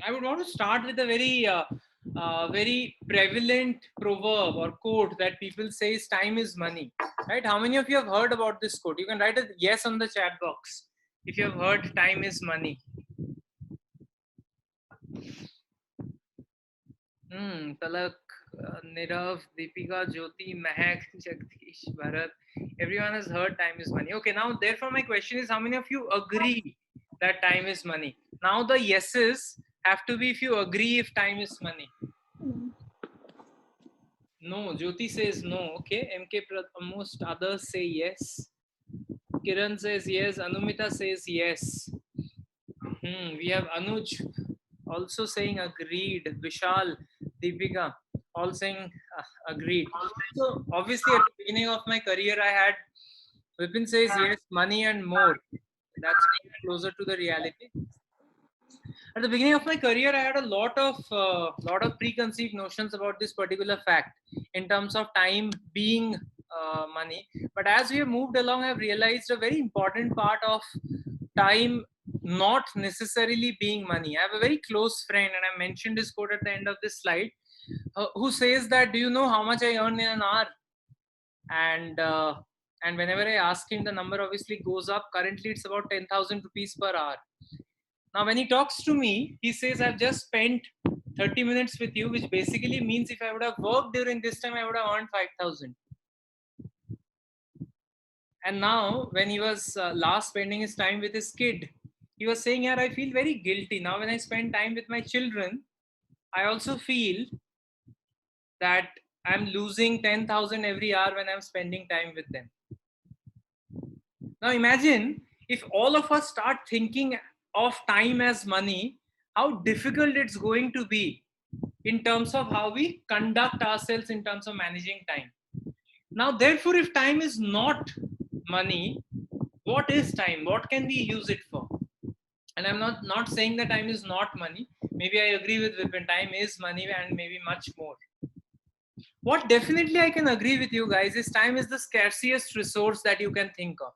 I would want to start with a very prevalent proverb or quote that people say is time is money, right? How many of you have heard about this quote? You can write a yes on the chat box if you have heard time is money. Palak, Nirav, Deepika, Jyoti, Mahak, Jagdish, Bharat. Everyone has heard time is money. Okay, now therefore my question is how many of you agree that time is money? Now the yeses have to be if you agree if time is money. No, Jyoti says no. Okay, most others say yes. Kiran says yes. Anumita says yes. We have Anuj also saying agreed. Vishal, Deepika all saying agreed. So obviously at the beginning of my career I had Vipin says yes, money and more. That's closer to the reality. At the beginning of my career, I had a lot of preconceived notions about this particular fact in terms of time being money. But as we have moved along, I've realized a very important part of time not necessarily being money. I have a very close friend, and I mentioned this quote at the end of this slide, who says that, "Do you know how much I earn in an hour?" And and whenever I ask him, the number obviously goes up. Currently, it's about 10,000 rupees per hour. Now, when he talks to me, he says, I've just spent 30 minutes with you, which basically means if I would have worked during this time, I would have earned 5,000. And now, when he was last spending his time with his kid, he was saying, yeah, I feel very guilty. Now, when I spend time with my children, I also feel that I'm losing 10,000 every hour when I'm spending time with them. Now, imagine if all of us start thinking of time as money, how difficult it's going to be in terms of how we conduct ourselves in terms of managing time. Now, therefore, if time is not money, what is time? What can we use it for? And I'm not saying that time is not money. Maybe I agree with Vipin, time is money and maybe much more. What definitely I can agree with you guys is time is the scarcest resource that you can think of.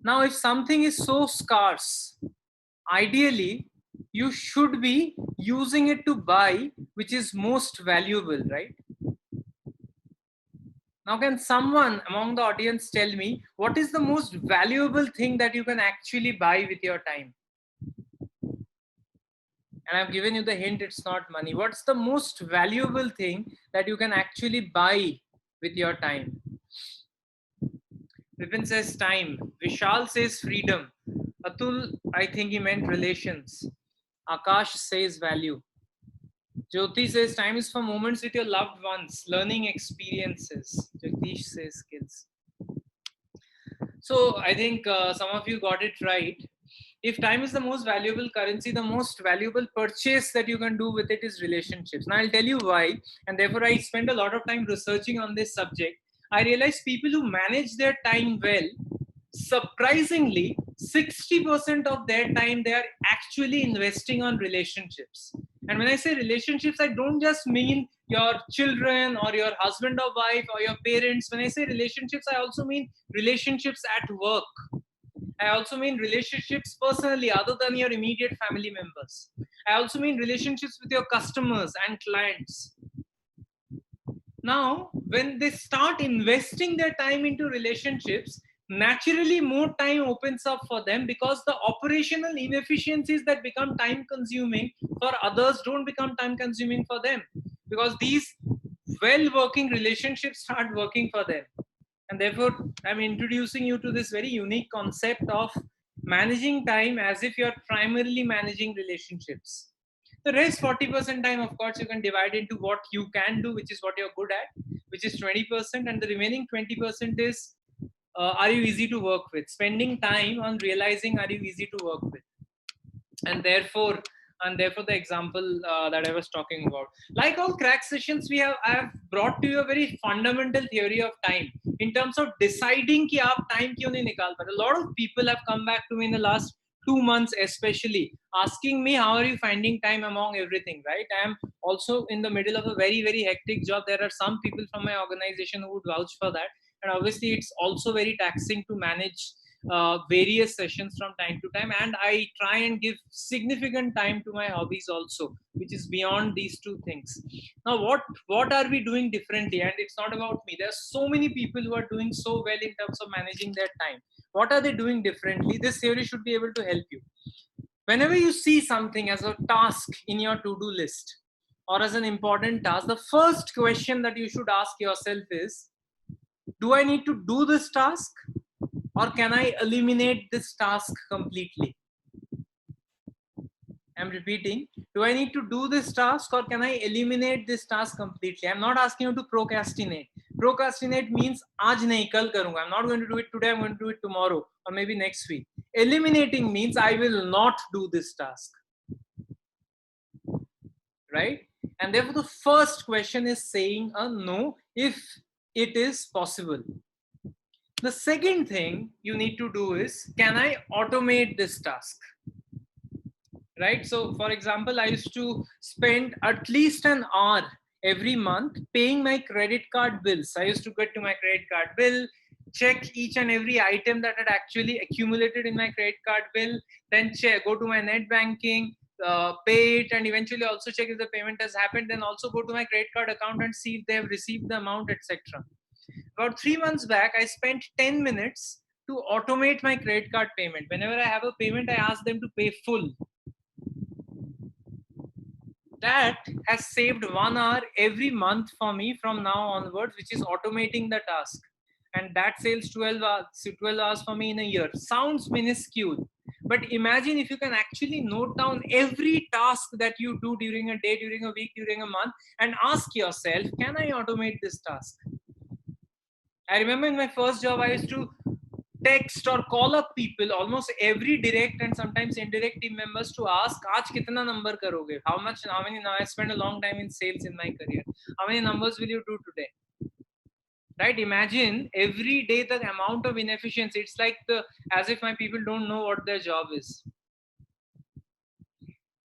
Now, if something is so scarce, ideally, you should be using it to buy which is most valuable, right? Now, can someone among the audience tell me what is the most valuable thing that you can actually buy with your time? And I've given you the hint, it's not money. What's the most valuable thing that you can actually buy with your time? Vipin says time. Vishal says freedom. Atul, I think he meant relations. Akash says value. Jyoti says time is for moments with your loved ones, learning experiences. Jagdish says skills. So I think some of you got it right. If time is the most valuable currency, the most valuable purchase that you can do with it is relationships. Now I'll tell you why, and therefore I spend a lot of time researching on this subject. I realize people who manage their time well, surprisingly, 60% of their time they are actually investing on relationships. And when I say relationships, I don't just mean your children or your husband or wife or your parents. When I say relationships, I also mean relationships at work. I also mean relationships personally, other than your immediate family members. I also mean relationships with your customers and clients. Now, when they start investing their time into relationships, naturally more time opens up for them because the operational inefficiencies that become time consuming for others don't become time consuming for them, because these well working relationships start working for them. And therefore, I'm introducing you to this very unique concept of managing time as if you're primarily managing relationships. The rest 40% time, of course, you can divide into what you can do, which is what you're good at, which is 20%, and the remaining 20% is are you easy to work with? Spending time on realizing are you easy to work with, and therefore the example that I was talking about, like all crack sessions, I have brought to you a very fundamental theory of time in terms of deciding कि आप time क्यों नहीं निकाल पाते. A lot of people have come back to me in the last 2 months especially asking me how are you finding time among everything, right? I am also in the middle of a very very hectic job. There are some people from my organization who would vouch for that, and obviously it's also very taxing to manage various sessions from time to time, and I try and give significant time to my hobbies also, which is beyond these two things. Now what are we doing differently? And it's not about me. There are so many people who are doing so well in terms of managing their time. What are they doing differently? This theory should be able to help you. Whenever you see something as a task in your to-do list or as an important task, the first question that you should ask yourself is, do I need to do this task, or can I eliminate this task completely? I'm repeating, do I need to do this task, or can I eliminate this task completely? I'm not asking you to procrastinate. Procrastinate means aaj nahi, kal karunga. I'm not going to do it today, I'm going to do it tomorrow or maybe next week. Eliminating means I will not do this task. Right? And therefore the first question is saying a no if it is possible. The second thing you need to do is, can I automate this task? Right? So for example, I used to spend at least an hour every month paying my credit card bills. I used to get to my credit card bill, check each and every item that had actually accumulated in my credit card bill, then go to my net banking, pay it, and eventually also check if the payment has happened, then also go to my credit card account and see if they have received the amount, etc. About 3 months back, I spent 10 minutes to automate my credit card payment. Whenever I have a payment, I ask them to pay full. That has saved 1 hour every month for me from now onwards, which is automating the task. And that saves 12 hours for me in a year. Sounds minuscule, but imagine if you can actually note down every task that you do during a day, during a week, during a month, and ask yourself, can I automate this task? I remember in my first job, I used to text or call up people, almost every direct and sometimes indirect team members, to ask, aaj kitna number karoge? How many, now I spent a long time in sales in my career. How many numbers will you do today? Right? Imagine every day the amount of inefficiency. It's like as if my people don't know what their job is.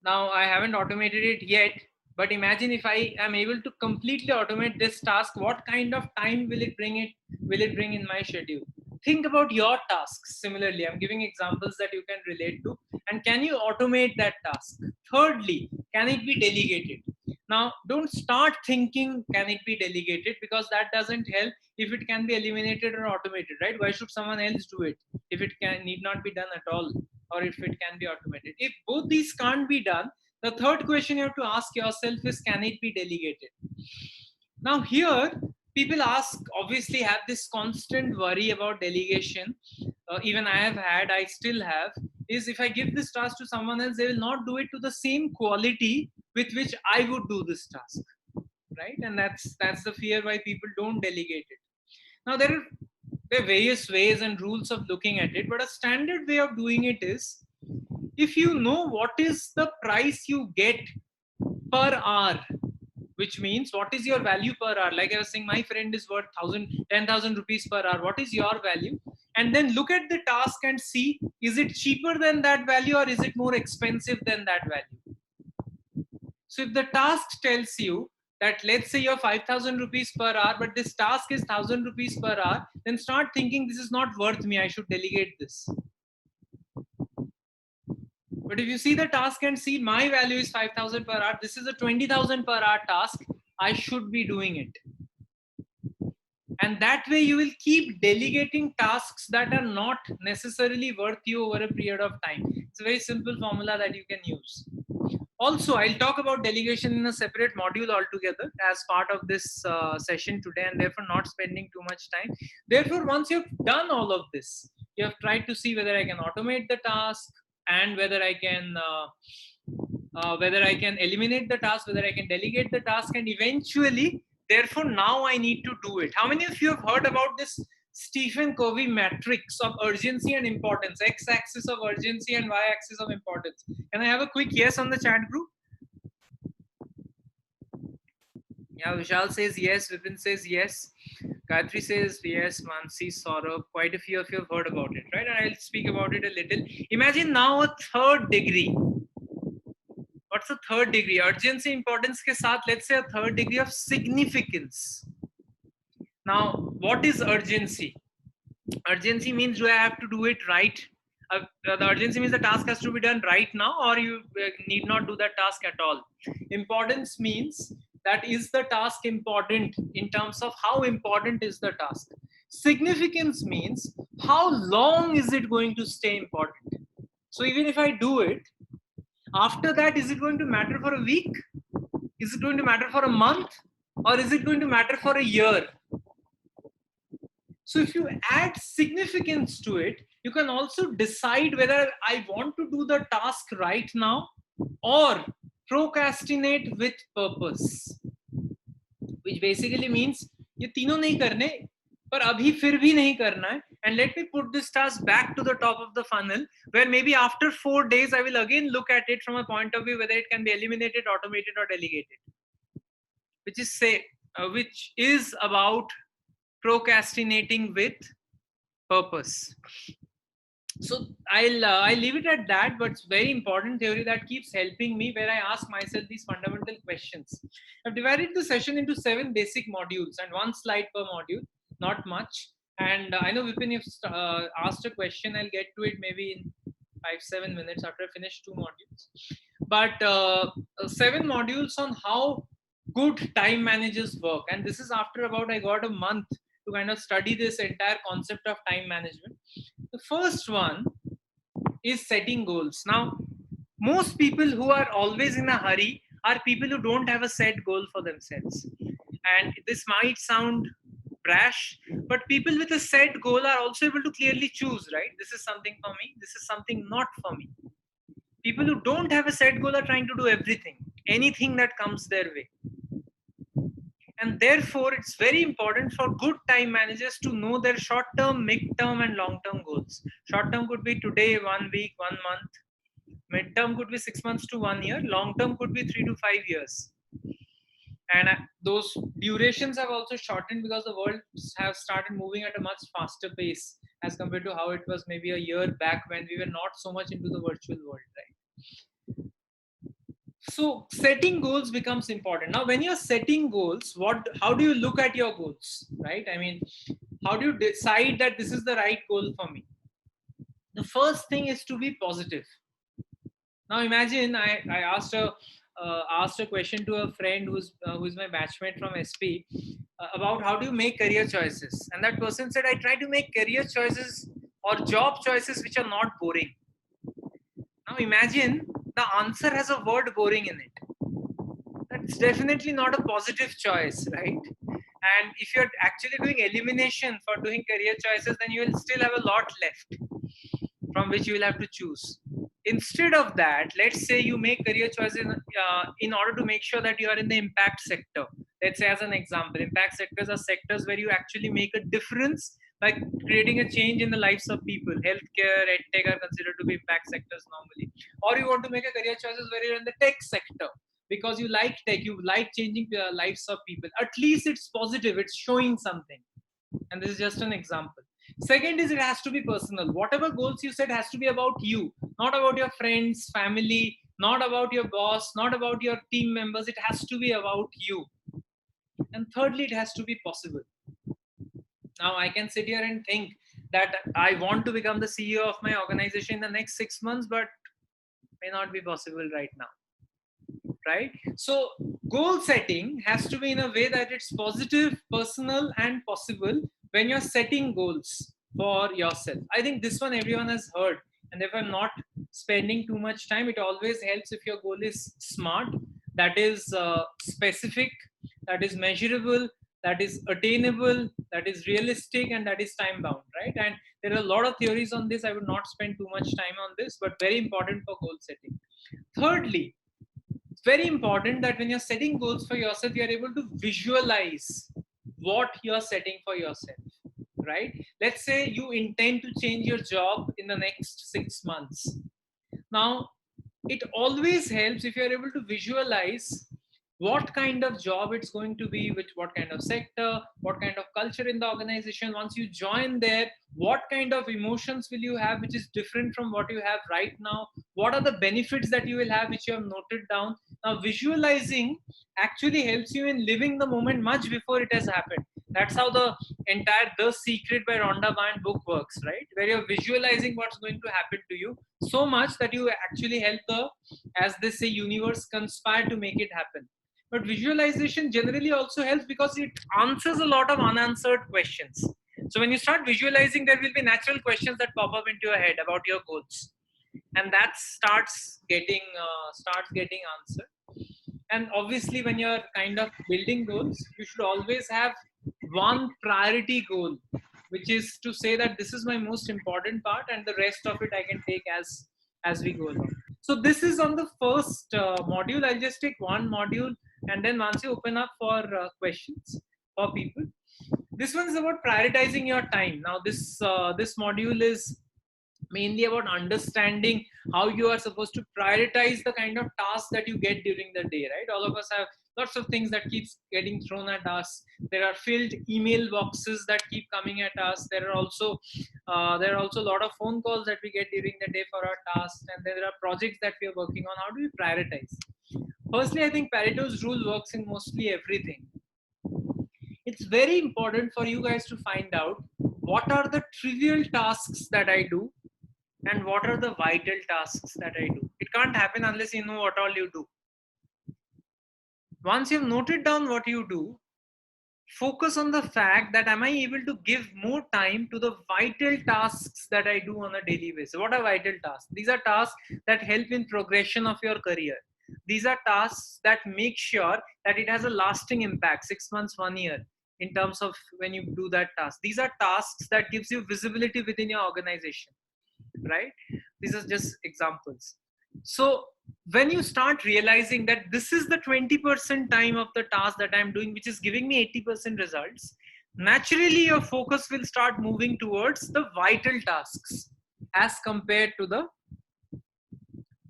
Now I haven't automated it yet, but imagine if I am able to completely automate this task, what kind of time will it bring in my schedule? Think about your tasks similarly. I'm giving examples that you can relate to, and can you automate that task? Thirdly, can it be delegated? Now don't start thinking can it be delegated, because that doesn't help if it can be eliminated or automated, right? Why should someone else do it if it need not be done at all, or if it can be automated? If both these can't be done, the third question you have to ask yourself is, can it be delegated? Now here, people obviously have this constant worry about delegation. Even I still have, is if I give this task to someone else, they will not do it to the same quality with which I would do this task, right? And that's the fear why people don't delegate it. Now there are various ways and rules of looking at it, but a standard way of doing it is, if you know what is the price you get per hour, which means what is your value per hour. Like I was saying, my friend is worth 10,000 rupees per hour. What is your value? And then look at the task and see, is it cheaper than that value, or is it more expensive than that value? So if the task tells you that, let's say you're 5,000 rupees per hour, but this task is 1,000 rupees per hour, then start thinking, this is not worth me, I should delegate this. But if you see the task and see my value is 5,000 per hour, this is a 20,000 per hour task, I should be doing it. And that way you will keep delegating tasks that are not necessarily worth you over a period of time. It's a very simple formula that you can use. Also, I'll talk about delegation in a separate module altogether as part of this session today, and therefore not spending too much time. Therefore, once you've done all of this, you have tried to see whether I can automate the task, and whether I can eliminate the task, whether I can delegate the task, and eventually, therefore, now I need to do it. How many of you have heard about this Stephen Covey matrix of urgency and importance, x-axis of urgency and y-axis of importance? Can I have a quick yes on the chat group? Yeah, Vishal says yes, Vipin says yes, Gayatri says yes, Mansi, Saurabh, quite a few of you have heard about it, right? And I'll speak about it a little. Imagine now a third degree. What's the third degree? Urgency, importance ke saath, let's say a third degree of significance. Now, what is urgency? Urgency means, do I have to do it right? The urgency means the task has to be done right now, or you need not do that task at all. Importance means that is the task important in terms of how important is the task. Significance means how long is it going to stay important. So even if I do it, after that, is it going to matter for a week? Is it going to matter for a month? Or is it going to matter for a year? So if you add significance to it, you can also decide whether I want to do the task right now or procrastinate with purpose, which basically means ये तीनों नहीं करने पर अभी फिर भी नहीं करना है, and let me put this task back to the top of the funnel, where maybe after 4 days I will again look at it from a point of view whether it can be eliminated, automated, or delegated, which is about procrastinating with purpose. So I'll leave it at that, but it's very important theory that keeps helping me, where I ask myself these fundamental questions. I've divided the session into 7 basic modules and 1 slide per module, not much. And I know Vipin, you've asked a question, I'll get to it maybe in 5-7 minutes after I finish 2 modules. But 7 modules on how good time managers work, and this is after about I got a month to kind of study this entire concept of time management. The first one is setting goals. Now, most people who are always in a hurry are people who don't have a set goal for themselves. And this might sound brash, but people with a set goal are also able to clearly choose, right? This is something for me, this is something not for me. People who don't have a set goal are trying to do everything, anything that comes their way. And therefore, it's very important for good time managers to know their short-term, mid-term, and long-term goals. Short-term could be today, 1 week, 1 month. Mid-term could be 6 months to 1 year. Long-term could be 3 to 5 years. And those durations have also shortened because the world has started moving at a much faster pace as compared to how it was maybe a year back when we were not so much into the virtual world, right? So setting goals becomes important. Now, when you're setting goals, how do you look at your goals, right? I mean, how do you decide that this is the right goal for me? The first thing is to be positive. Now, imagine I asked a question to a friend who's my batchmate from SP about how do you make career choices, and that person said, I try to make career choices or job choices which are not boring. Now, imagine the answer has a word boring in it. That's definitely not a positive choice, right? And if you're actually doing elimination for doing career choices, then you will still have a lot left from which you will have to choose. Instead of that, let's say you make career choices in order to make sure that you are in the impact sector. Let's say, as an example, impact sectors are sectors where you actually make a difference by creating a change in the lives of people. Healthcare, edtech are considered to be impact sectors normally. Or you want to make a career choices where you're in the tech sector because you like tech, you like changing the lives of people. At least it's positive, it's showing something. And this is just an example. Second is, it has to be personal. Whatever goals you set has to be about you, not about your friends, family, not about your boss, not about your team members. It has to be about you. And thirdly, it has to be possible. Now, I can sit here and think that I want to become the CEO of my organization in the next 6 months, but may not be possible right now. Right? So goal setting has to be in a way that it's positive, personal, and possible when you're setting goals for yourself. I think this one everyone has heard, and if I'm not spending too much time, it always helps if your goal is smart, that is specific, that is measurable, that is attainable, that is realistic, and that is time bound, right? And there are a lot of theories on this. I would not spend too much time on this, but very important for goal setting. Thirdly, it's very important that when you're setting goals for yourself, you're able to visualize what you're setting for yourself, right? Let's say you intend to change your job in the next 6 months. Now, it always helps if you're able to visualize what kind of job it's going to be, with what kind of sector, what kind of culture in the organization. Once you join there, what kind of emotions will you have which is different from what you have right now? What are the benefits that you will have which you have noted down? Now, visualizing actually helps you in living the moment much before it has happened. That's how the entire The Secret by Rhonda Byrne book works, right? Where you're visualizing what's going to happen to you so much that you actually help the, as they say, universe conspire to make it happen. But visualization generally also helps because it answers a lot of unanswered questions. So when you start visualizing, there will be natural questions that pop up into your head about your goals, and that starts getting answered. And obviously, when you're kind of building goals, you should always have one priority goal, which is to say that this is my most important part, and the rest of it I can take as we go along. So this is on the first module. I'll just take one module, and then once you open up for questions for people, this one is about prioritizing your time. Now this module is mainly about understanding how you are supposed to prioritize the kind of tasks that you get during the day, right? All of us have lots of things that keeps getting thrown at us. There are filled email boxes that keep coming at us. There are also a lot of phone calls that we get during the day for our tasks, and there are projects that we are working on. How do we prioritize? Firstly, I think Pareto's rule works in mostly everything. It's very important for you guys to find out what are the trivial tasks that I do and what are the vital tasks that I do. It can't happen unless you know what all you do. Once you've noted down what you do, focus on the fact that am I able to give more time to the vital tasks that I do on a daily basis. What are vital tasks? These are tasks that help in progression of your career. These are tasks that make sure that it has a lasting impact, 6 months, 1 year, in terms of when you do that task. These are tasks that gives you visibility within your organization, right? These are just examples. So when you start realizing that this is the 20% time of the task that I'm doing, which is giving me 80% results, naturally your focus will start moving towards the vital tasks as compared to the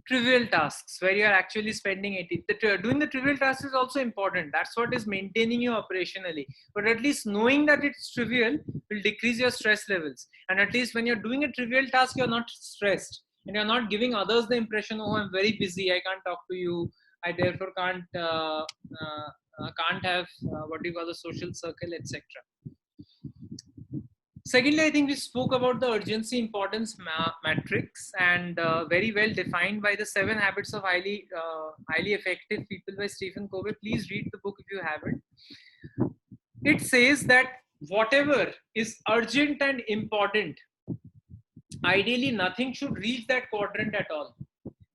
trivial tasks where you're actually spending 80. Doing the trivial tasks is also important. That's what is maintaining you operationally. But at least knowing that it's trivial will decrease your stress levels. And at least when you're doing a trivial task, you're not stressed. And you're not giving others the impression, oh, I'm very busy, I can't talk to you, I therefore can't have what do you call the social circle, etc. Secondly, I think we spoke about the urgency importance matrix, and very well defined by the 7 habits of highly effective people by Stephen Covey. Please read the book if you haven't. It says that whatever is urgent and important, ideally nothing should reach that quadrant at all.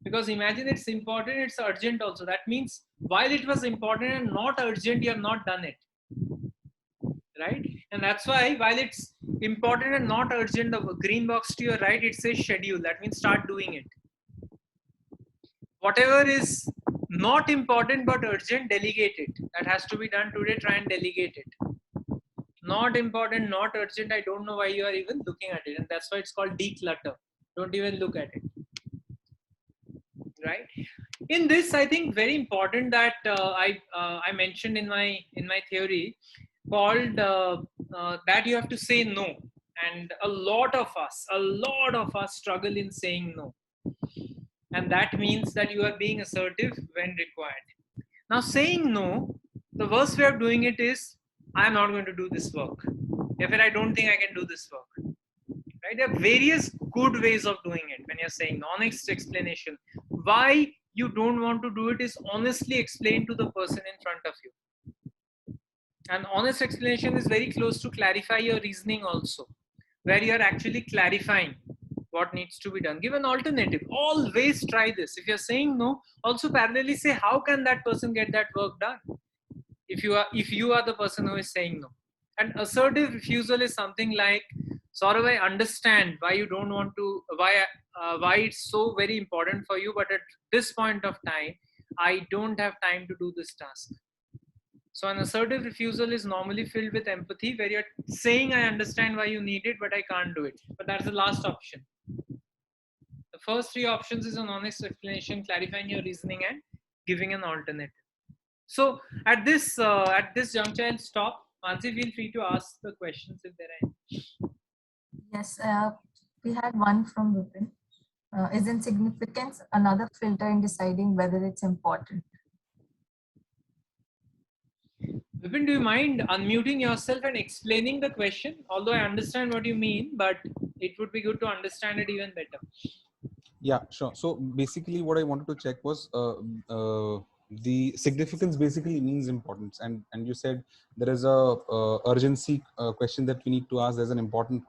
Because imagine it's important, it's urgent also. That means while it was important and not urgent, you have not done it. Right? And that's why while it's important and not urgent, the green box to your right, it says schedule. That means start doing it. Whatever is not important but urgent, delegate it. That has to be done today. Try and delegate it. Not important, not urgent, I don't know why you are even looking at it. And that's why it's called declutter. Don't even look at it. Right? In this, I think very important that I mentioned in my theory called that you have to say no, and a lot of us struggle in saying no, and that means that you are being assertive when required. Now saying no, the worst way of doing it is I am not going to do this work, if I don't think I can do this work, right? There are various good ways of doing it. When you're saying honest explanation why you don't want to do it is honestly explain to the person in front of you. An honest explanation is very close to clarify your reasoning also, where you are actually clarifying what needs to be done. Give an alternative. Always try this. If you're saying no, also parallelly say how can that person get that work done? If you are the person who is saying no. And assertive refusal is something like, Saurav, I understand why you don't want to, why it's so very important for you, but at this point of time, I don't have time to do this task. So an assertive refusal is normally filled with empathy, where you're saying, I understand why you need it, but I can't do it. But that's the last option. The first 3 options is an honest explanation, clarifying your reasoning, and giving an alternative. So at this juncture, I'll stop. Mansi, feel free to ask the questions if there are any. Yes, we had one from Vipin. Is insignificance another filter in deciding whether it's important? Vipin, do you mind unmuting yourself and explaining the question? Although I understand what you mean, but it would be good to understand it even better. Yeah, sure. So basically what I wanted to check was the significance basically means importance, and you said there is a urgency question that we need to ask. There's an importance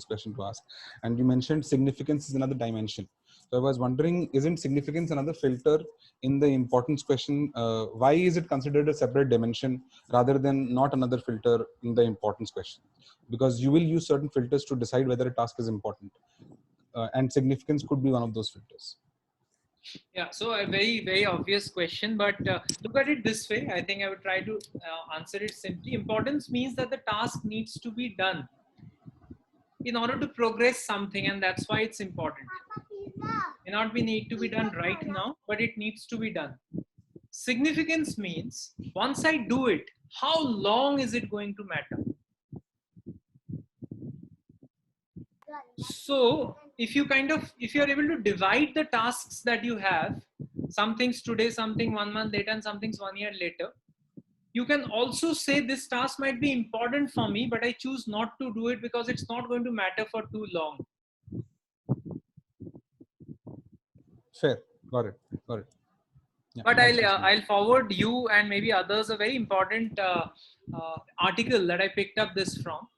question to ask, and you mentioned significance is another dimension. So I was wondering, isn't significance another filter in the importance question? Why is it considered a separate dimension rather than not another filter in the importance question? Because you will use certain filters to decide whether a task is important, and significance could be one of those filters. Yeah, so a very, very obvious question, but look at it this way. I think I would try to answer it simply. Importance means that the task needs to be done in order to progress something, and that's why it's important. May not be need to be done right now, but it needs to be done. Significance means once I do it, how long is it going to matter? So if you if you're able to divide the tasks that you have, some things today, something 1 month later, and some things 1 year later, you can also say this task might be important for me, but I choose not to do it because it's not going to matter for too long. Fair. Got it. Yeah, but I'll forward you and maybe others a very important article that I picked up this from,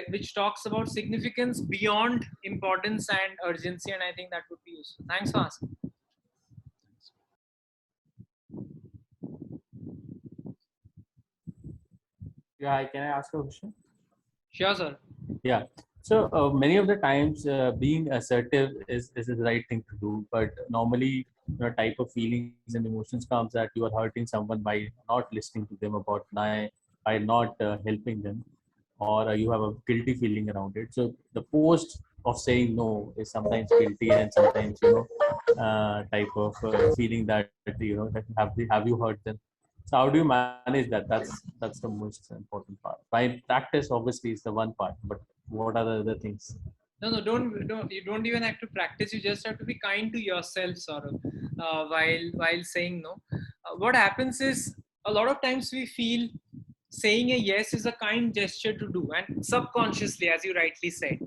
which talks about significance beyond importance and urgency, and I think that would be useful. Thanks for asking. Yeah, can I ask a question? Sure, sir. Yeah. So many of the times being assertive is the right thing to do, but normally the type of feelings and emotions comes that you are hurting someone by not listening to them about by not helping them, or you have a guilty feeling around it. So the post of saying no is sometimes guilty, and sometimes type of feeling that that have you hurt them. So how do you manage that? That's the most important part. By practice, obviously, is the one part, but what are the other things? No, don't. You don't even have to practice. You just have to be kind to yourself, sort of, while saying no. What happens is a lot of times we feel saying a yes is a kind gesture to do, and subconsciously, as you rightly said.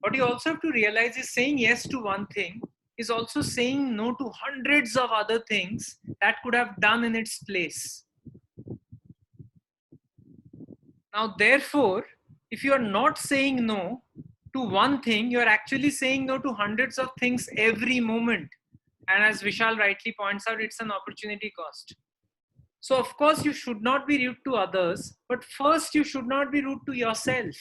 What you also have to realize is saying yes to one thing is also saying no to hundreds of other things that could have done in its place. Now, therefore, if you are not saying no to one thing, you are actually saying no to hundreds of things every moment. And as Vishal rightly points out, it's an opportunity cost. So, of course, you should not be rude to others, but first, you should not be rude to yourself.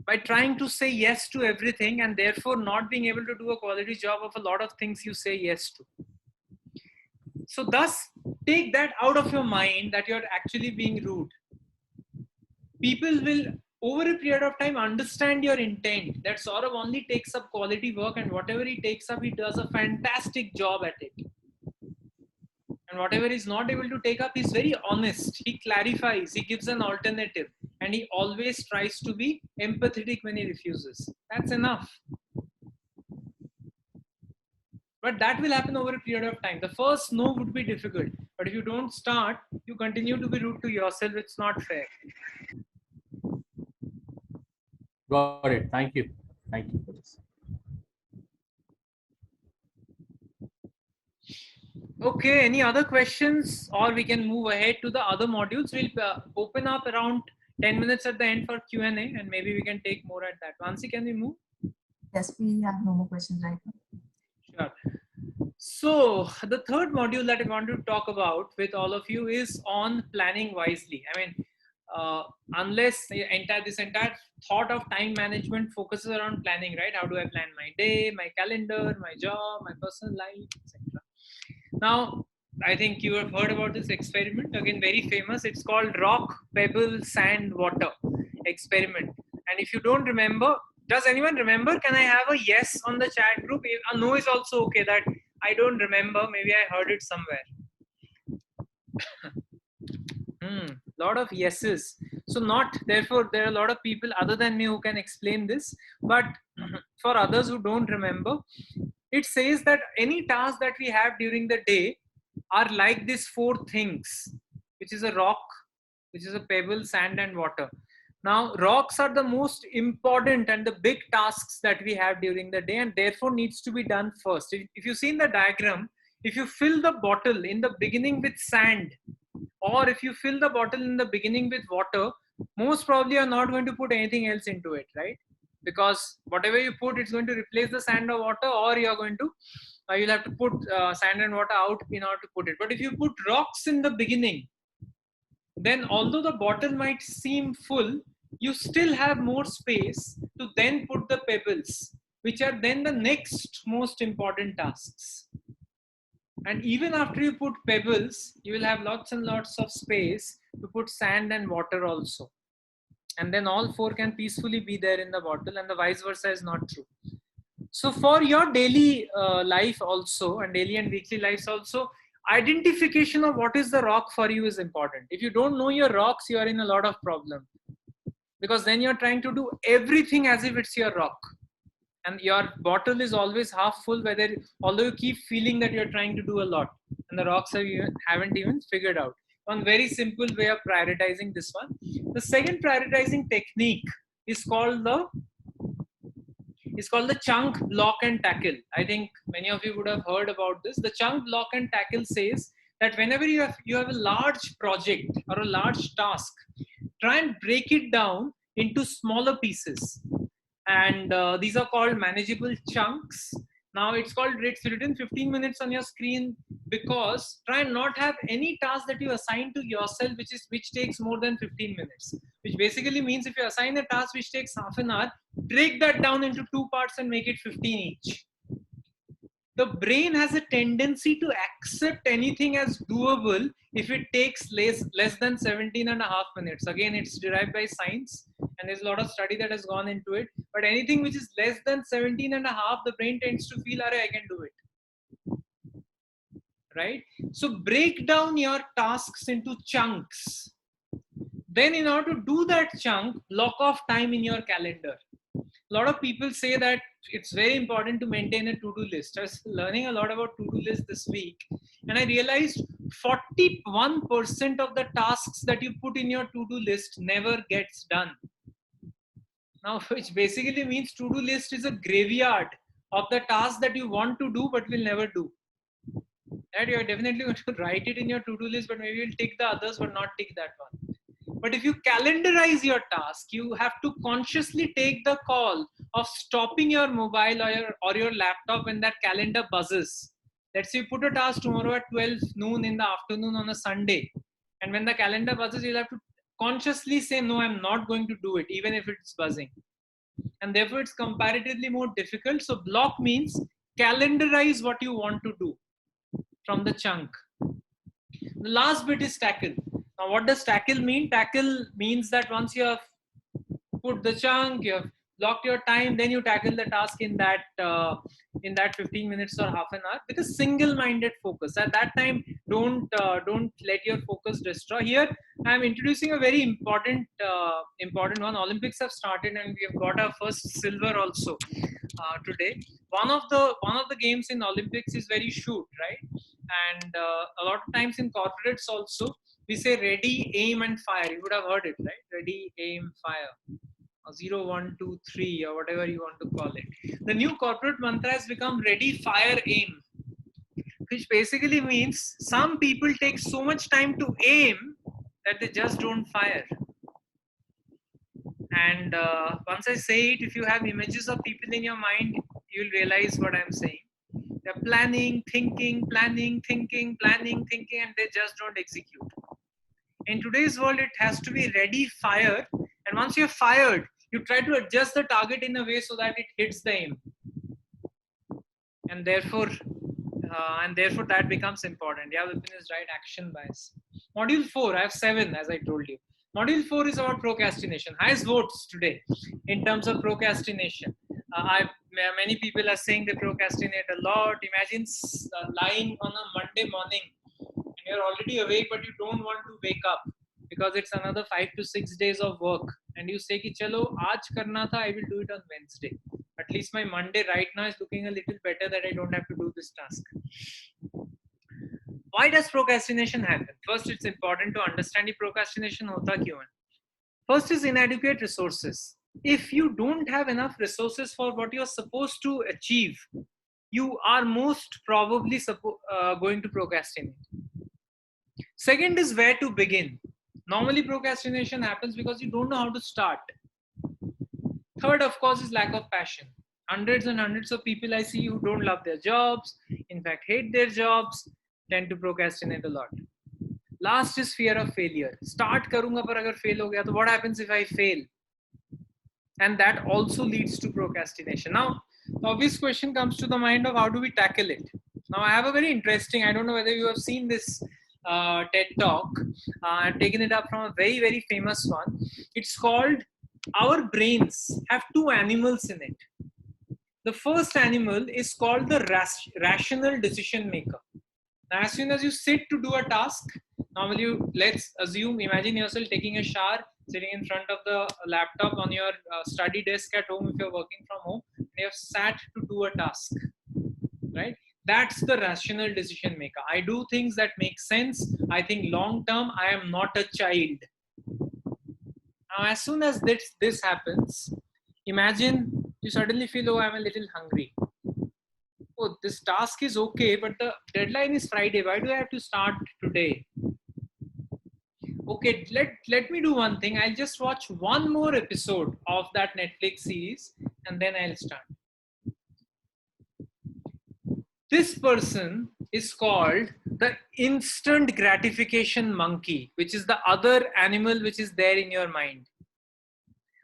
By trying to say yes to everything and therefore not being able to do a quality job of a lot of things you say yes to. So thus, take that out of your mind that you're actually being rude. People will, over a period of time, understand your intent. That Saurabh only takes up quality work, and whatever he takes up, he does a fantastic job at it. And whatever he's not able to take up, he's very honest. He clarifies, he gives an alternative, and he always tries to be empathetic when he refuses. That's enough. But that will happen over a period of time. The first no would be difficult, but if you don't start, you continue to be rude to yourself. It's not fair. Got it. Thank you. Thank you for this. Okay, any other questions, or we can move ahead to the other modules? We'll open up around 10 minutes at the end for Q&A, and maybe we can take more at that. Vansi, can we move? Yes, we have no more questions right now. Sure. So the third module that I want to talk about with all of you is on planning wisely. I mean, unless this entire thought of time management focuses around planning, right? How do I plan my day, my calendar, my job, my personal life, etc. Now, I think you have heard about this experiment, again, very famous. It's called rock, pebble, sand, water experiment. And if you don't remember, does anyone remember? Can I have a yes on the chat group? A no is also okay, that I don't remember. Maybe I heard it somewhere. Lot of yeses. So therefore, there are a lot of people other than me who can explain this. But for others who don't remember, it says that any task that we have during the day are like these 4 things. which is a rock, which is a pebble, sand and water. Now, rocks are the most important and the big tasks that we have during the day, and therefore needs to be done first. If you see in the diagram, if you fill the bottle in the beginning with sand, or if you fill the bottle in the beginning with water, most probably you're not going to put anything else into it, right? Because whatever you put, it's going to replace the sand or water, or you're going to, you'll have to put sand and water out in order to put it. But if you put rocks in the beginning, then although the bottle might seem full, you still have more space to then put the pebbles, which are then the next most important tasks. And even after you put pebbles, you will have lots and lots of space to put sand and water also. And then all four can peacefully be there in the bottle, and the vice versa is not true. So for your daily life also, and daily and weekly lives also, identification of what is the rock for you is important. If you don't know your rocks, you are in a lot of problem, because then you're trying to do everything as if it's your rock, and your bottle is always half full, although you keep feeling that you're trying to do a lot, and the rocks haven't even figured out. One very simple way of prioritizing this one. The second prioritizing technique is called the chunk, block and tackle. I think many of you would have heard about this. The chunk, block and tackle says that whenever you have a large project or a large task, try and break it down into smaller pieces. And these are called manageable chunks. Now it's written 15 minutes on your screen, because try and not have any task that you assign to yourself which takes more than 15 minutes. Which basically means if you assign a task which takes half an hour, break that down into 2 parts and make it 15 each. The brain has a tendency to accept anything as doable if it takes less than 17.5 minutes. Again, it's derived by science, and there's a lot of study that has gone into it. But anything which is less than 17.5, the brain tends to feel, I can do it. Right? So break down your tasks into chunks. Then in order to do that chunk, block off time in your calendar. A lot of people say that it's very important to maintain a to-do list. I was learning a lot about to-do list this week, and I realized 41% of the tasks that you put in your to-do list never gets done. Now, which basically means to-do list is a graveyard of the tasks that you want to do but will never do. Right? You're definitely going to write it in your to-do list, but maybe you'll tick the others but not tick that one. But if you calendarize your task, you have to consciously take the call of stopping your mobile or your laptop when that calendar buzzes. Let's say you put a task tomorrow at 12 noon in the afternoon on a Sunday. And when the calendar buzzes, you'll have to consciously say, no, I'm not going to do it, even if it's buzzing. And therefore, it's comparatively more difficult. So block means calendarize what you want to do from the chunk. The last bit is tackle. Now, what does tackle mean? Tackle means that once you have put the chunk, you have blocked your time, then you tackle the task in that 15 minutes or half an hour with a single-minded focus. At that time, don't let your focus destroy. Here, I am introducing a very important one. Olympics have started, and we have got our first silver also today. One of the games in Olympics is very shoot, right? And a lot of times in corporates also, we say ready, aim, and fire. You would have heard it, right? Ready, aim, fire. 0, 1, 2, 3, or whatever you want to call it. The new corporate mantra has become ready, fire, aim, which basically means some people take so much time to aim that they just don't fire. And once I say it, if you have images of people in your mind, you'll realize what I'm saying. They're planning, thinking, and they just don't execute. In today's world, it has to be ready, fire. And once you're fired, you try to adjust the target in a way so that it hits the aim. And therefore that becomes important. Yeah, Vipin is right, action bias. Module 4, I have 7, as I told you. Module 4 is about procrastination. Highest votes today in terms of procrastination. Many people are saying they procrastinate a lot. Imagine lying on a Monday morning and you're already awake, but you don't want to wake up because it's another 5 to 6 days of work. And you say, ki, chalo, aaj karna tha, I will do it on Wednesday. At least my Monday right now is looking a little better that I don't have to do this task. Why does procrastination happen? First, it's important to understand कि procrastination होता क्यों है. First is inadequate resources. If you don't have enough resources for what you're supposed to achieve, you are most probably going to procrastinate. Second is where to begin. Normally procrastination happens because you don't know how to start. Third, of course, is lack of passion. Hundreds and hundreds of people I see who don't love their jobs, in fact hate their jobs, tend to procrastinate a lot. Last is fear of failure. Start karunga par agar fail ho gaya, so what happens if I fail? And that also leads to procrastination. Now, the obvious question comes to the mind of how do we tackle it? Now, I have a very interesting, I don't know whether you have seen this TED talk. I've taken it up from a very, very famous one. It's called Our Brains Have Two Animals in It. The first animal is called the rational decision maker. Now, as soon as you sit to do a task, normally let's assume, imagine yourself taking a shower, sitting in front of the laptop on your study desk at home if you're working from home, and you have sat to do a task, right? That's the rational decision maker. I do things that make sense. I think long term, I am not a child. Now, as soon as this happens, imagine you suddenly feel, oh, I'm a little hungry. Oh, this task is okay, but the deadline is Friday. Why do I have to start today? Okay, let me do one thing. I'll just watch one more episode of that Netflix series and then I'll start. This person is called the instant gratification monkey, which is the other animal which is there in your mind.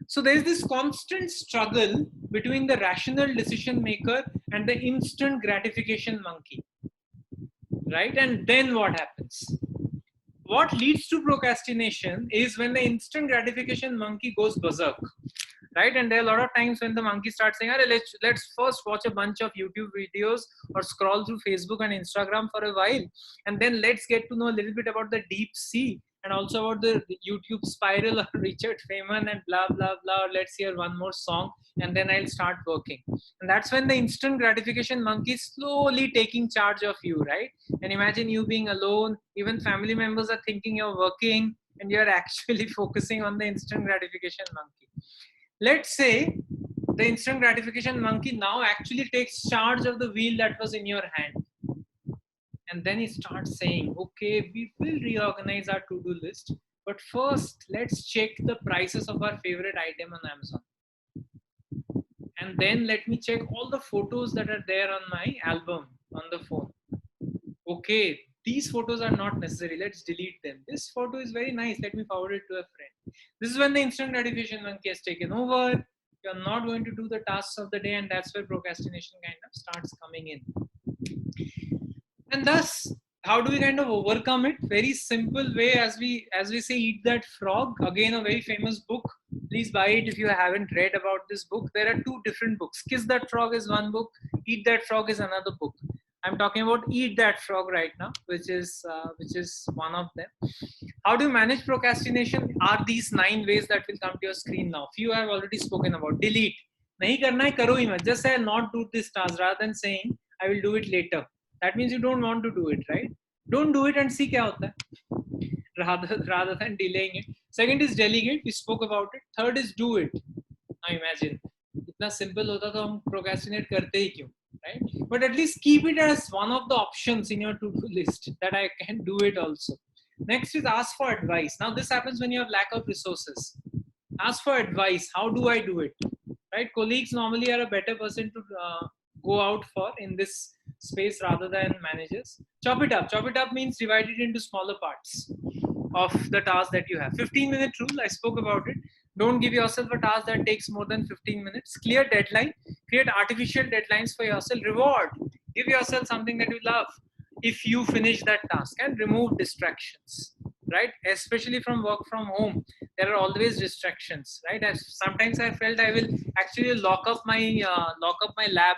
So there is this constant struggle between the rational decision maker and the instant gratification monkey, right? And then what happens? What leads to procrastination is when the instant gratification monkey goes berserk, right? And there are a lot of times when the monkey starts saying, let's first watch a bunch of YouTube videos or scroll through Facebook and Instagram for a while, and then let's get to know a little bit about the deep sea and also about the YouTube spiral of Richard Feynman and blah, blah, blah. Let's hear one more song and then I'll start working. And that's when the instant gratification monkey is slowly taking charge of you, right? And imagine you being alone, even family members are thinking you're working and you're actually focusing on the instant gratification monkey. Let's say the instant gratification monkey now actually takes charge of the wheel that was in your hand. And then he starts saying, okay, we will reorganize our to-do list, but first let's check the prices of our favorite item on Amazon. And then let me check all the photos that are there on my album on the phone. Okay, these photos are not necessary. Let's delete them. This photo is very nice. Let me forward it to a friend. This is when the instant gratification monkey has taken over. You're not going to do the tasks of the day, and that's where procrastination kind of starts coming in. And thus, how do we kind of overcome it? Very simple way, as we say, Eat That Frog. Again, a very famous book. Please buy it if you haven't read about this book. There are two different books. Kiss That Frog is one book. Eat That Frog is another book. I'm talking about Eat That Frog right now, which is one of them. How do you manage procrastination? Are these 9 ways that will come to your screen now? Few I have already spoken about. Delete. Nahi karna hai, karo hi mat. Just say I'll not do this task rather than saying I will do it later. That means you don't want to do it, right? Don't do it and see kya hota hai. Rather than delaying it. Second is delegate. We spoke about it. Third is do it. Now imagine. Itna simple hota to hum procrastinate karte hi kyun, right? But at least keep it as one of the options in your to-do list that I can do it also. Next is ask for advice. Now this happens when you have lack of resources. Ask for advice. How do I do it? Right? Colleagues normally are a better person to go out for in this space rather than managers. Chop it up. Chop it up means divide it into smaller parts of the task that you have. 15-minute rule, I spoke about it. Don't give yourself a task that takes more than 15 minutes. Clear deadline. Create artificial deadlines for yourself. Reward. Give yourself something that you love if you finish that task, and remove distractions, right? Especially from work from home, there are always distractions, right? Sometimes I felt I will actually lock up my lab,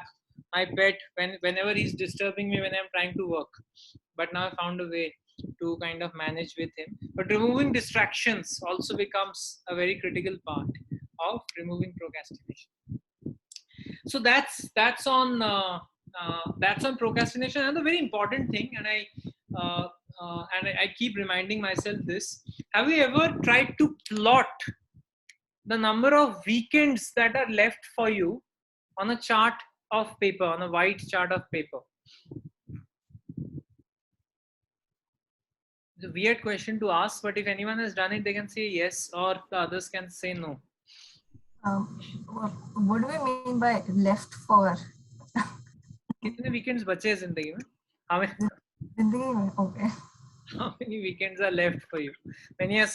my pet, whenever he's disturbing me when I'm trying to work. But now I found a way to kind of manage with him. But removing distractions also becomes a very critical part of removing procrastination. So that's on procrastination. Another very important thing, and I and I keep reminding myself this. Have you ever tried to plot the number of weekends that are left for you on a chart of paper, on a white chart of paper? It's a weird question to ask, but if anyone has done it, they can say yes, or the others can say no. What do we mean by left for? कितने weekends बचे हैं जिंदगी में? How many, जिंदगी में? Okay. how many weekends are left for you? Many are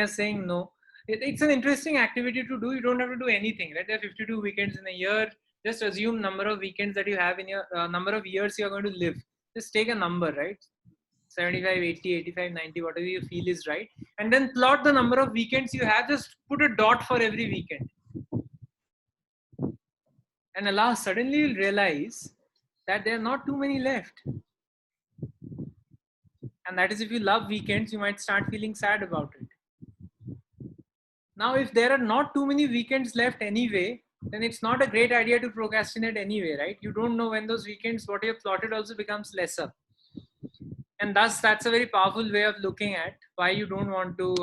saying no. It's an interesting activity to do. You don't have to do anything, right? There are 52 weekends in a year. Just assume number of weekends that you have in your number of years you are going to live. Just take a number, right? 75, 80, 85, 90, whatever you feel is right. And then plot the number of weekends you have. Just put a dot for every weekend. And alas, suddenly you'll realize that there are not too many left. And that is, if you love weekends, you might start feeling sad about it. Now, if there are not too many weekends left anyway, then it's not a great idea to procrastinate anyway, right? You don't know when those weekends, what you have plotted, also becomes lesser. And thus, that's a very powerful way of looking at why you don't want to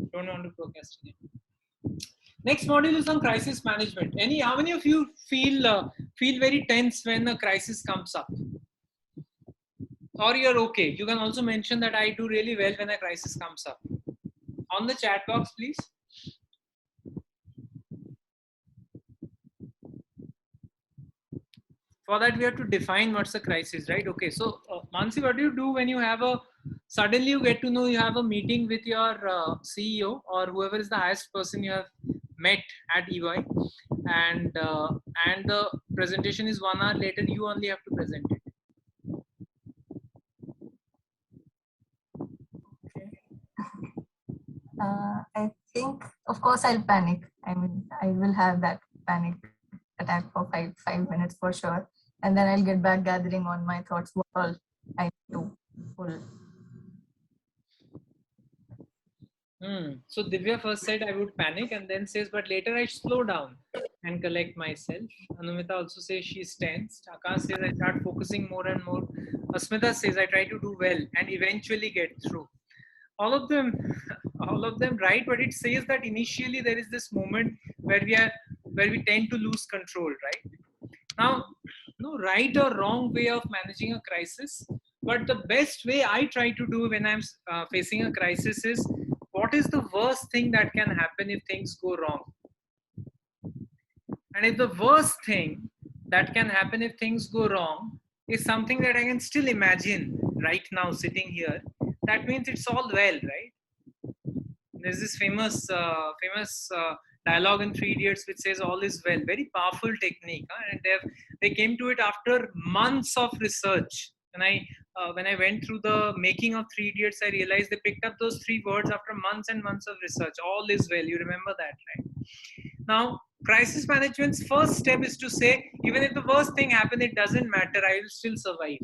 procrastinate. Next module is on crisis management. How many of you feel very tense when a crisis comes up? Or you're okay? You can also mention that I do really well when a crisis comes up. On the chat box, please. For that, we have to define what's a crisis, right? Okay, so Mansi, what do you do when you have suddenly you get to know you have a meeting with your CEO or whoever is the highest person you have met at EY, and the presentation is 1 hour later, you only have to present it. I think, of course, I'll panic. I mean, I will have that panic attack for five minutes for sure. And then I'll get back gathering on my thoughts, what all I need to pull. So Divya first said I would panic and then says, but later I slow down and collect myself. Anumita also says she's tensed. Akash says I start focusing more and more. Asmita says I try to do well and eventually get through. All of them right, but it says that initially there is this moment where we tend to lose control, right? Now, no right or wrong way of managing a crisis, but the best way I try to do when I'm facing a crisis is, what is the worst thing that can happen if things go wrong? And if the worst thing that can happen if things go wrong is something that I can still imagine right now sitting here, that means it's all well, right? There's this famous dialogue in Three Idiots which says all is well. Very powerful technique, and they came to it after months of research. When I went through the making of Three Idiots, I realized they picked up those 3 words after months and months of research. All is well. You remember that, right? Now, crisis management's first step is to say, even if the worst thing happened, it doesn't matter. I will still survive.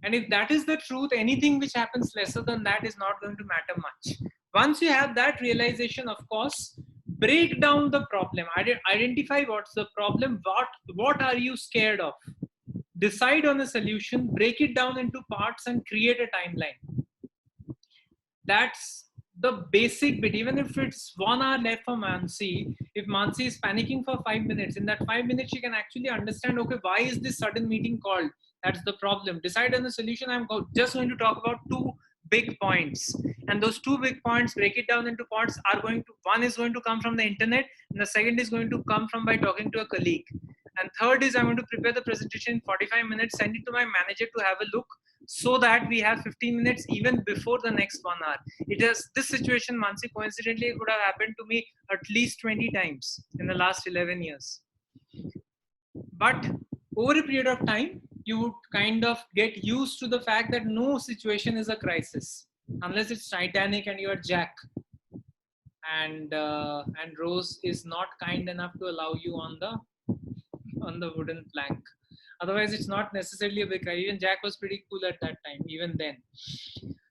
And if that is the truth, anything which happens lesser than that is not going to matter much. Once you have that realization, of course, break down the problem. Identify what's the problem. What are you scared of? Decide on a solution, break it down into parts and create a timeline. That's the basic bit. Even if it's 1 hour left for Mansi, if Mansi is panicking for 5 minutes, in that 5 minutes, she can actually understand, okay, why is this sudden meeting called? That's the problem. Decide on the solution. I'm just going to talk about 2 big points. And those 2 big points, break it down into parts, one is going to come from the internet, and the second is going to come from by talking to a colleague. And third is I'm going to prepare the presentation in 45 minutes, send it to my manager to have a look, so that we have 15 minutes even before the next 1 hour. This situation, Mansi, coincidentally, would have happened to me at least 20 times in the last 11 years. But over a period of time, you would kind of get used to the fact that no situation is a crisis, unless it's Titanic and you're Jack. And Rose is not kind enough to allow you on the wooden plank. Otherwise, it's not necessarily a big cry. Even Jack was pretty cool at that time, even then.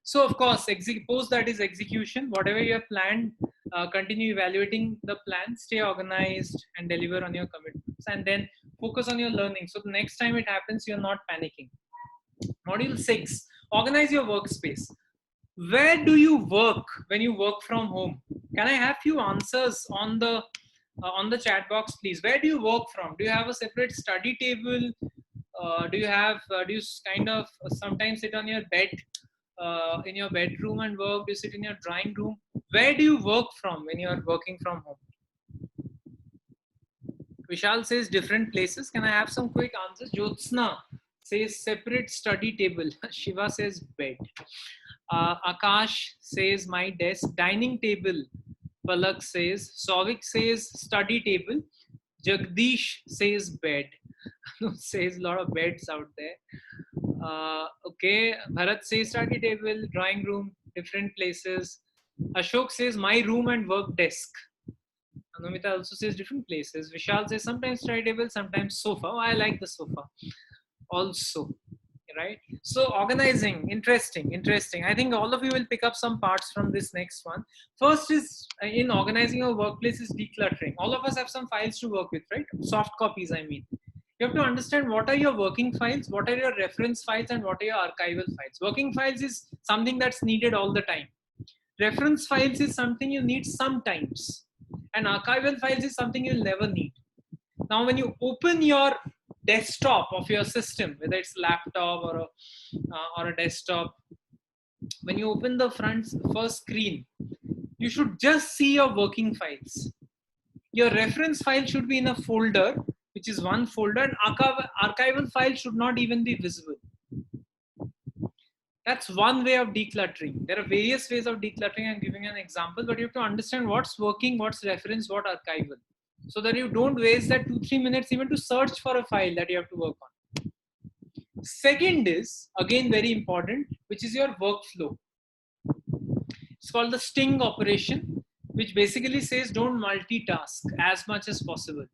So, of course, post that is execution. Whatever you have planned, continue evaluating the plan, stay organized, and deliver on your commitments. And then focus on your learning. So the next time it happens, you're not panicking. Module 6, organize your workspace. Where do you work when you work from home? Can I have few answers on the chat box, please? Where do you work from? Do you have a separate study table? Do you kind of sometimes sit on your bed in your bedroom and work? Do you sit in your drawing room? Where do you work from when you are working from home? Vishal says different places. Can I have some quick answers? Jyotsna says separate study table. Shiva says bed. Akash says my desk. Dining table. Palak says. Souvik says study table. Jagdish says bed. Says a lot of beds out there. Okay. Bharat says study table, drawing room, different places. Ashok says my room and work desk. Anumita also says different places. Vishal says sometimes study table, sometimes sofa. Oh, I like the sofa also, right? So organizing, interesting. I think all of you will pick up some parts from this next one. First is in organizing our workplace is decluttering. All of us have some files to work with, right? Soft copies, I mean. You have to understand what are your working files, what are your reference files, and what are your archival files. Working files is something that's needed all the time. Reference files is something you need sometimes. And archival files is something you'll never need. Now, when you open your desktop of your system, whether it's laptop or a desktop, when you open the first screen, you should just see your working files. Your reference file should be in a folder, which is one folder, and archival file should not even be visible. That's one way of decluttering. There are various ways of decluttering. I'm giving an example, but you have to understand what's working, what's reference, what archival, so that you don't waste that 2-3 minutes even to search for a file that you have to work on. Second is, again, very important, which is your workflow. It's called the sting operation, which basically says don't multitask as much as possible.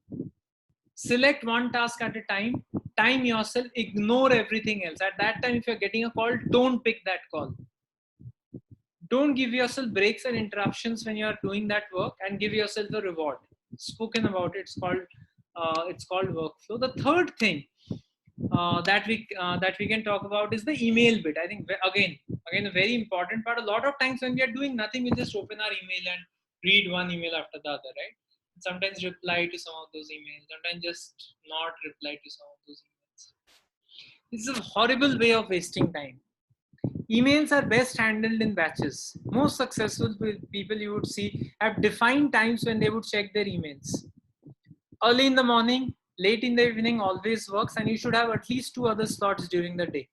Select one task at a time, time yourself, ignore everything else. At that time, if you're getting a call, don't pick that call. Don't give yourself breaks and interruptions when you're doing that work, and give yourself a reward. Spoken about it, it's called workflow. The third thing that we can talk about is the email bit. I think again a very important part. A lot of times when we are doing nothing, we just open our email and read one email after the other, right? Sometimes reply to some of those emails, sometimes just not reply to some of those emails. This is a horrible way of wasting time. Emails are best handled in batches. Most successful people you would see have defined times when they would check their emails. Early in the morning, late in the evening always works, and you should have at least 2 other slots during the day.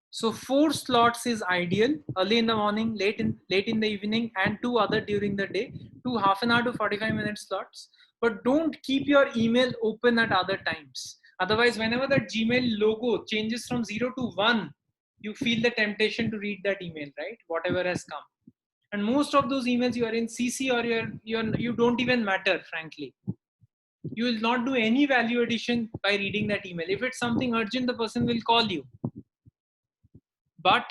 So 4 slots is ideal: early in the morning, late in the evening, and 2 other during the day. 2 half an hour to 45-minute slots. But don't keep your email open at other times. Otherwise, whenever that Gmail logo changes from 0 to 1, you feel the temptation to read that email, right? Whatever has come. And most of those emails you are in CC, or you don't even matter, frankly. You will not do any value addition by reading that email. If it's something urgent, the person will call you. But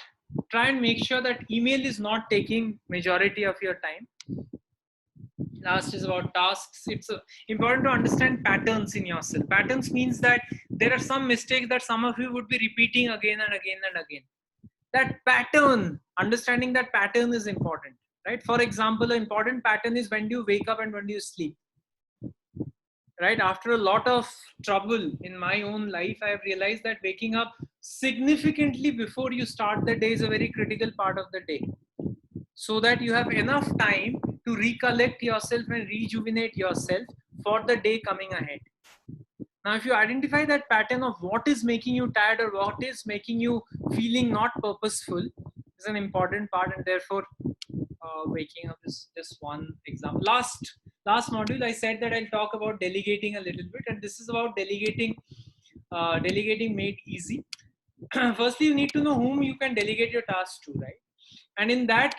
try and make sure that email is not taking majority of your time. Last is about tasks. It's important to understand patterns in yourself. Patterns means that there are some mistakes that some of you would be repeating again and again and again. That pattern, understanding that pattern is important, right? For example, an important pattern is when do you wake up and when do you sleep, right? After a lot of trouble in my own life, I have realized that waking up significantly before you start the day is a very critical part of the day, so that you have enough time to recollect yourself and rejuvenate yourself for the day coming ahead. Now, if you identify that pattern of what is making you tired or what is making you feeling not purposeful, is an important part, and therefore waking up is just one example. Last module, I said that I'll talk about delegating a little bit, and this is about delegating made easy. Firstly, you need to know whom you can delegate your task to, right? And in that,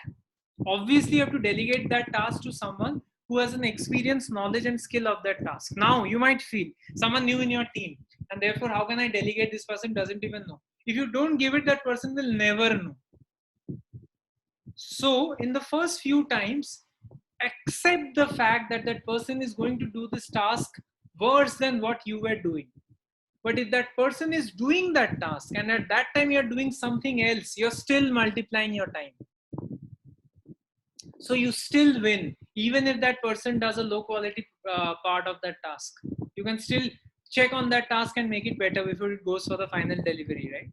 obviously, you have to delegate that task to someone who has an experience, knowledge, and skill of that task. Now, you might feel someone new in your team, and therefore, how can I delegate? This person doesn't even know. If you don't give it, that person will never know. So, in the first few times, accept the fact that that person is going to do this task worse than what you were doing. But if that person is doing that task and at that time you're doing something else, you're still multiplying your time. So you still win, even if that person does a low quality part of that task. You can still check on that task and make it better before it goes for the final delivery, right?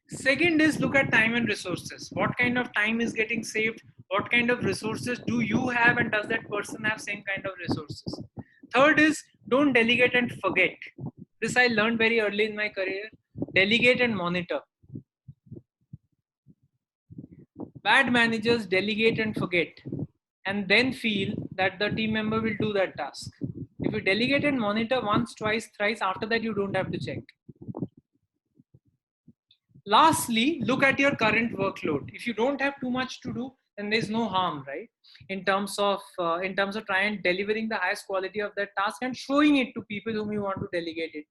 Second is look at time and resources. What kind of time is getting saved? What kind of resources do you have, and does that person have same kind of resources? Third is don't delegate and forget. This I learned very early in my career. Delegate and monitor. Bad managers delegate and forget and then feel that the team member will do that task. If you delegate and monitor once, twice, thrice, after that you don't have to check. Lastly, look at your current workload. If you don't have too much to do, then there's no harm, right? In terms of trying delivering the highest quality of that task and showing it to people whom you want to delegate it,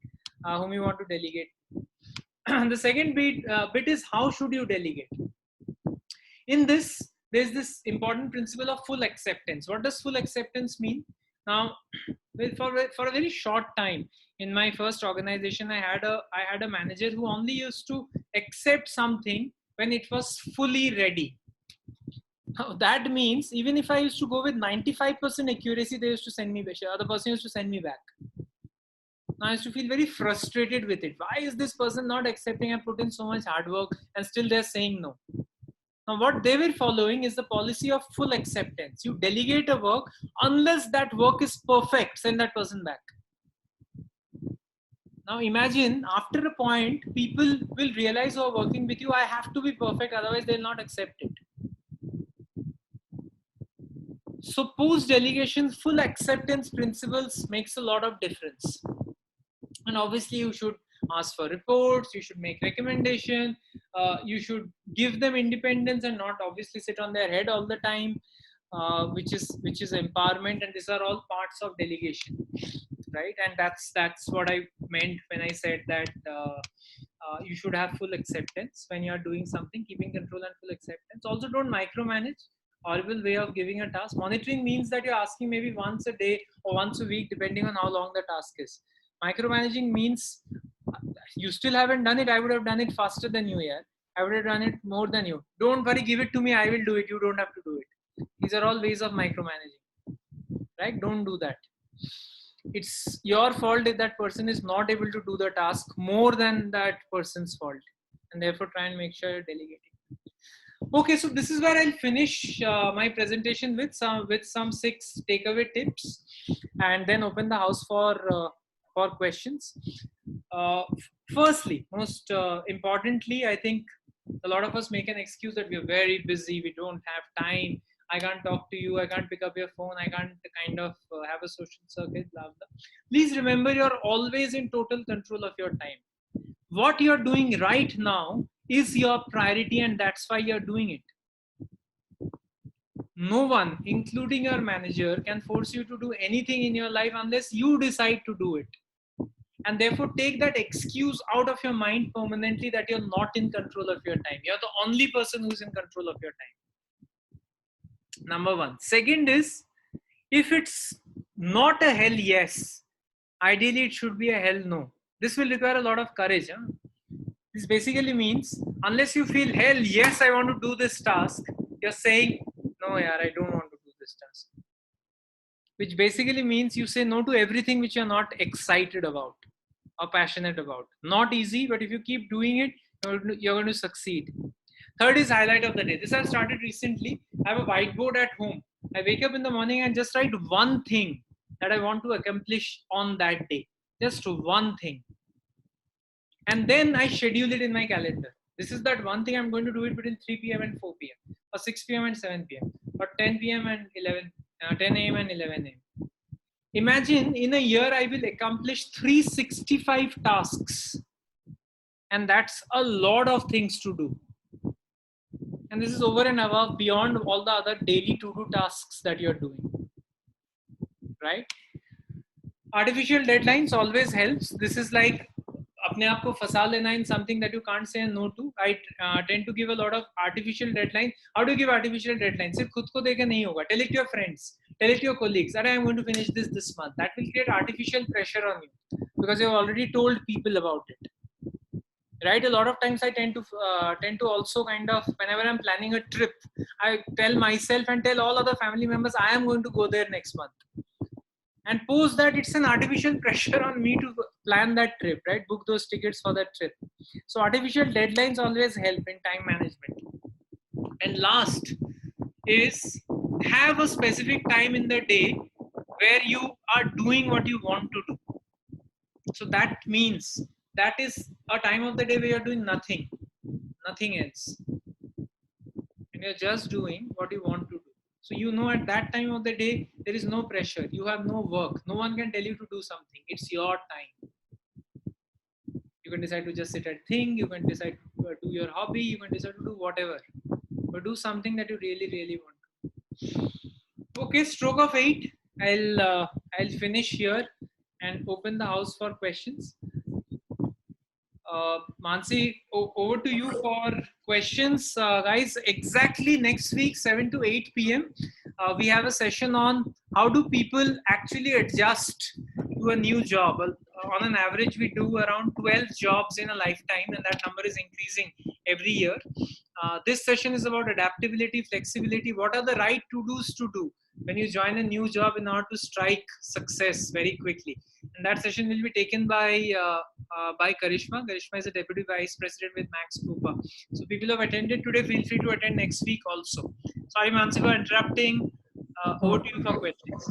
The second bit is how should you delegate? In this, there's this important principle of full acceptance. What does full acceptance mean? Now, for a very short time in my first organization, I had a manager who only used to accept something when it was fully ready. Now, that means even if I used to go with 95% accuracy, they used to send me back. The other person used to send me back. Now I used to feel very frustrated with it. Why is this person not accepting? I put in so much hard work and still they're saying no. Now, what they were following is the policy of full acceptance. You delegate a work unless that work is perfect, send that person back. Now, imagine after a point, people will realize who are working with you, I have to be perfect, otherwise they'll not accept it. So, post-delegation, full acceptance principles makes a lot of difference. And obviously, you should ask for reports, you should make recommendation, you should give them independence and not obviously sit on their head all the time, which is empowerment, and these are all parts of delegation, right? And that's what I meant when I said that you should have full acceptance when you are doing something, keeping control and full acceptance. Also, don't micromanage. Horrible way of giving a task. Monitoring means that you're asking maybe once a day or once a week, depending on how long the task is. Micromanaging means you still haven't done it. I would have done it faster than you. Yeah, I would have done it more than you. Don't worry, give it to me. I will do it. You don't have to do it. These are all ways of micromanaging, right? Don't do that. It's your fault if that person is not able to do the task more than that person's fault, and therefore try and make sure you're delegating. Okay, so this is where I'll finish my presentation with some 6 takeaway tips, and then open the house for questions. Firstly, most importantly, I think a lot of us make an excuse that we're very busy, we don't have time, I can't talk to you, I can't pick up your phone, I can't kind of have a social circuit, blah, blah. Please remember, you're always in total control of your time. What you're doing right now is your priority, and that's why you're doing it. No one, including your manager, can force you to do anything in your life unless you decide to do it. And therefore, take that excuse out of your mind permanently that you're not in control of your time. You're the only person who's in control of your time. Number one. Second is, if it's not a hell yes, ideally it should be a hell no. This will require a lot of courage. Huh? This basically means, unless you feel hell yes, I want to do this task, you're saying, no, yaar, I don't want to do this task. Which basically means you say no to everything which you're not excited about or passionate about. Not easy, but if you keep doing it, you're going to succeed. Third is highlight of the day. This I've started recently. I have a whiteboard at home. I wake up in the morning and just write one thing that I want to accomplish on that day. Just one thing. And then I schedule it in my calendar. This is that one thing I'm going to do it between 3 p.m. and 4 p.m. or 6 p.m. and 7 p.m. or 10 p.m. and 10 a.m. and 11 a.m. Imagine in a year I will accomplish 365 tasks. And that's a lot of things to do. And this is over and above beyond all the other daily to-do tasks that you're doing. Right? Artificial deadlines always helps. This is like अपने आप को फंसा लेना in something that you can't say no to. I tend to give a lot of artificial deadlines. How do you give artificial deadlines? सिर्फ खुद को देके नहीं होगा. Tell it to your friends. Tell it to your colleagues that I am going to finish this month. That will create artificial pressure on you. because you've already told people about it. Right, a lot of times I tend to also kind of, whenever I'm planning a trip, I tell myself and tell all other family members I am going to go there next month, and post that it's an artificial pressure on me to plan that trip, right? Book those tickets for that trip. So artificial deadlines always help in time management. And last is, have a specific time in the day where you are doing what you want to do. So that means that is a time of the day where you're doing nothing else, and you're just doing what you want to do. So you know at that time of the day there is no pressure, you have no work, no one can tell you to do something, it's your time. You can decide to just sit and think, you can decide to do your hobby, you can decide to do whatever, but do something that you really want to. Okay, stroke of 8. I'll finish here and open the house for questions. Mansi, over to you for questions. Guys, exactly next week, 7 to 8 p.m., we have a session on how do people actually adjust to a new job. On an average, we do around 12 jobs in a lifetime, and that number is increasing every year. This session is about adaptability, flexibility. What are the right to-dos to do when you join a new job in order to strike success very quickly? And that session will be taken by Karishma. Karishma is a Deputy Vice President with Max Coupa. So people who have attended today, feel free to attend next week also. Sorry, Mansi, for interrupting. Over to you for questions.